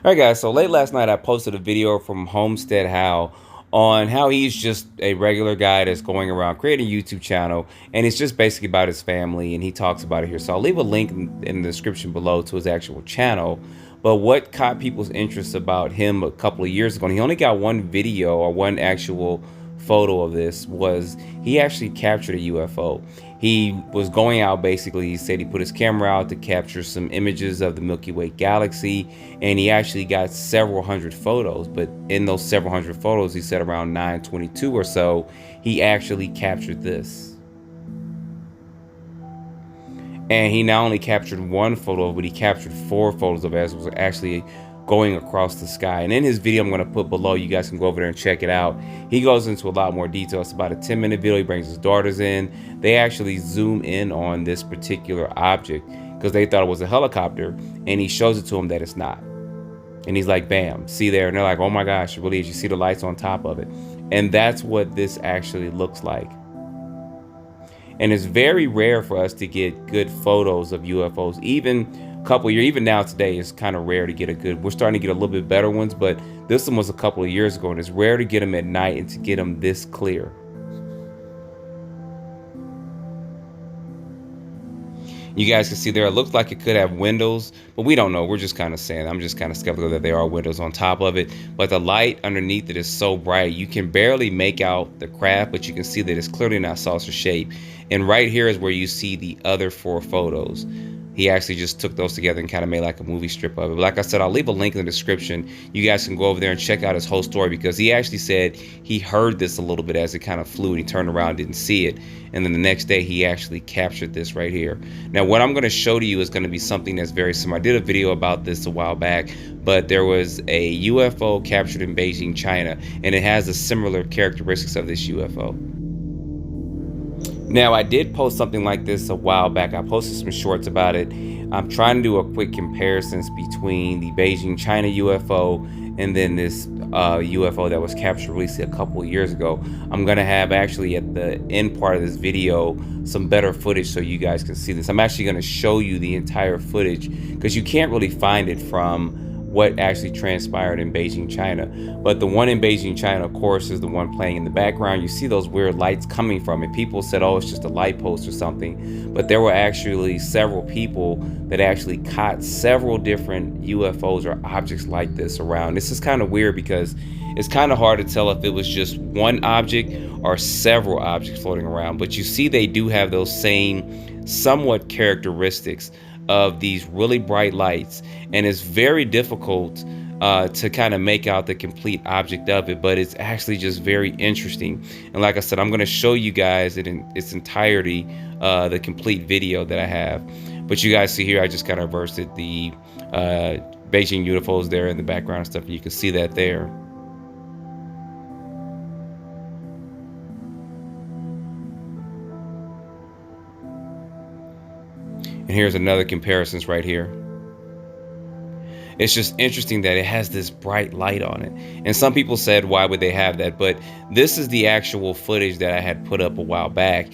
All right, guys. So late last night, I posted a video from HomeSteadHow on how he's just a regular guy that's going around creating a YouTube channel, and it's just basically about his family, and he talks about it here. So I'll leave a link in the description below to his actual channel. But what caught people's interest about him a couple of years ago, and he only got one video or one actual photo of this, was he actually captured a UFO. He was going out, basically, he said he put his camera out to capture some images of the Milky Way galaxy, and he actually got several hundred photos. But in those several hundred photos, he said around 922 or so, he actually captured this. And he not only captured one photo, but he captured 4 photos of it as it was actually going across the sky. And in his video I'm going to put below, you guys can go over there and check it out. He goes into a lot more detail. It's about a 10-minute video. He brings his daughters in. They actually zoom in on this particular object because they thought it was a helicopter, and he shows it to them that it's not. And he's like, bam, see there. And they're like, oh my gosh, it really is. You see the lights on top of it. And that's what this actually looks like. And it's very rare for us to get good photos of UFOs. Even a couple years, even now today, it's kind of rare to get a good. We're starting to get a little bit better ones, but this one was a couple of years ago, and it's rare to get them at night and to get them this clear. You guys can see there, it looks like it could have windows, but we don't know. We're just kind of saying, I'm just kind of skeptical that there are windows on top of it. But the light underneath it is so bright, you can barely make out the craft, but you can see that it's clearly not saucer shape. And right here is where you see the other 4 photos. He actually just took those together and kind of made like a movie strip of it. But like I said, I'll leave a link in the description. You guys can go over there and check out his whole story, because he actually said he heard this a little bit as it kind of flew, and he turned around, didn't see it. And then the next day he actually captured this right here. Now what I'm going to show to you is going to be something that's very similar. I did a video about this a while back, but there was a UFO captured in Beijing, China, and it has the similar characteristics of this UFO. Now, I did post something like this a while back. I posted some shorts about it. I'm trying to do a quick comparisons between the Beijing China UFO and then this UFO that was captured recently a couple of years ago. I'm going to have actually at the end part of this video some better footage so you guys can see this. I'm actually going to show you the entire footage because you can't really find it from what actually transpired in Beijing, China. But the one in Beijing, China, of course, is the one playing in the background. You see those weird lights coming from it. People said, oh, it's just a light post or something. But there were actually several people that actually caught several different UFOs or objects like this around. This is kind of weird because it's kind of hard to tell if it was just one object or several objects floating around. But you see they do have those same somewhat characteristics of these really bright lights, and it's very difficult to kind of make out the complete object of it, but it's actually just very interesting. And like I said, I'm going to show you guys it in its entirety, the complete video that I have. But you guys see here, I just kind of inverted the Beijing UFOs there in the background and stuff, and you can see that there. And here's another comparisons right here. It's just interesting that it has this bright light on it. And some people said, why would they have that? But this is the actual footage that I had put up a while back.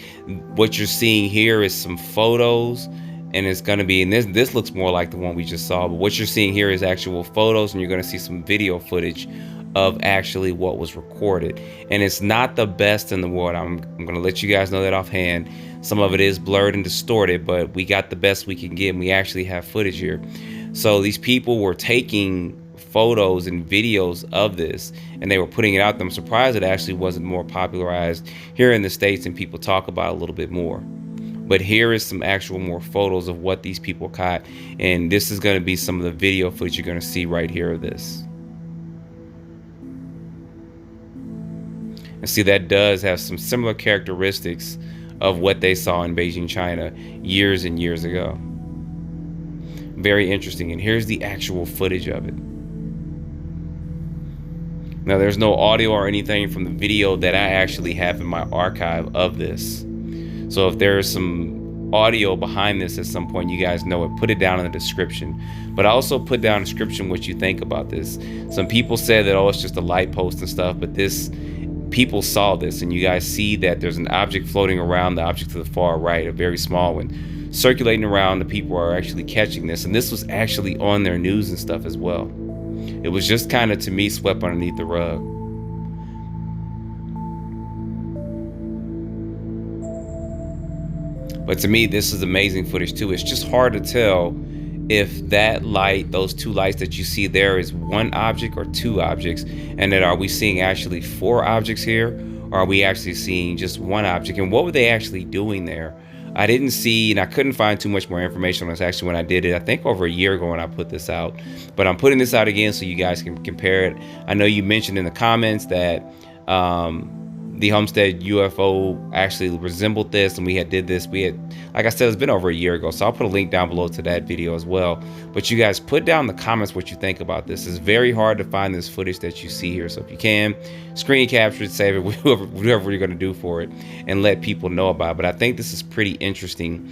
What you're seeing here is some photos, and it's going to be, and this looks more like the one we just saw, but what you're seeing here is actual photos, and you're going to see some video footage of actually what was recorded. And it's not the best in the world. I'm going to let you guys know that offhand. Some of it is blurred and distorted, but we got the best we can get, and we actually have footage here. So these people were taking photos and videos of this, and they were putting it out there. I'm surprised it actually wasn't more popularized here in the States and people talk about it a little bit more. But here is some actual more photos of what these people caught, and this is going to be some of the video footage you're going to see right here of this. And see, that does have some similar characteristics of what they saw in Beijing, China years and years ago. Very interesting. And here's the actual footage of it. Now, there's no audio or anything from the video that I actually have in my archive of this. So if there's some audio behind this at some point, you guys know it, put it down in the description. But I also put down in the description what you think about this. Some people said that, oh, it's just a light post and stuff, but this, people saw this, and you guys see that there's an object floating around, the object to the far right, a very small one, circulating around. The people are actually catching this, and this was actually on their news and stuff as well. It was just kind of, to me, swept underneath the rug. But to me, this is amazing footage too. It's just hard to tell if that light, those two lights that you see there, is one object or two objects, and that are we seeing actually four objects here, or are we actually seeing just one object? And what were they actually doing there? I didn't see, and I couldn't find too much more information on this actually when I did it, I think over a year ago when I put this out. But I'm putting this out again so you guys can compare it. I know you mentioned in the comments that the Homestead UFO actually resembled this, and we did this. We had, like I said, it's been over a year ago, so I'll put a link down below to that video as well. But you guys put down in the comments what you think about this. It's very hard to find this footage that you see here, so if you can, screen capture it, save it, whatever you're going to do for it, and let people know about it. But I think this is pretty interesting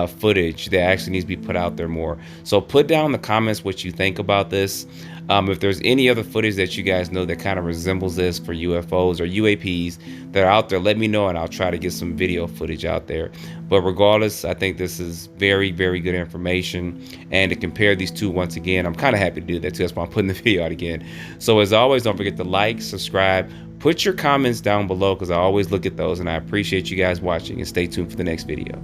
footage that actually needs to be put out there more. So put down in the comments what you think about this. If there's any other footage that you guys know that kind of resembles this for UFOs or UAPs that are out there, let me know and I'll try to get some video footage out there. But regardless, I think this is very, very good information. And to compare these two once again, I'm kind of happy to do that too. That's why I'm putting the video out again. So as always, don't forget to like, subscribe, put your comments down below because I always look at those, and I appreciate you guys watching, and stay tuned for the next video.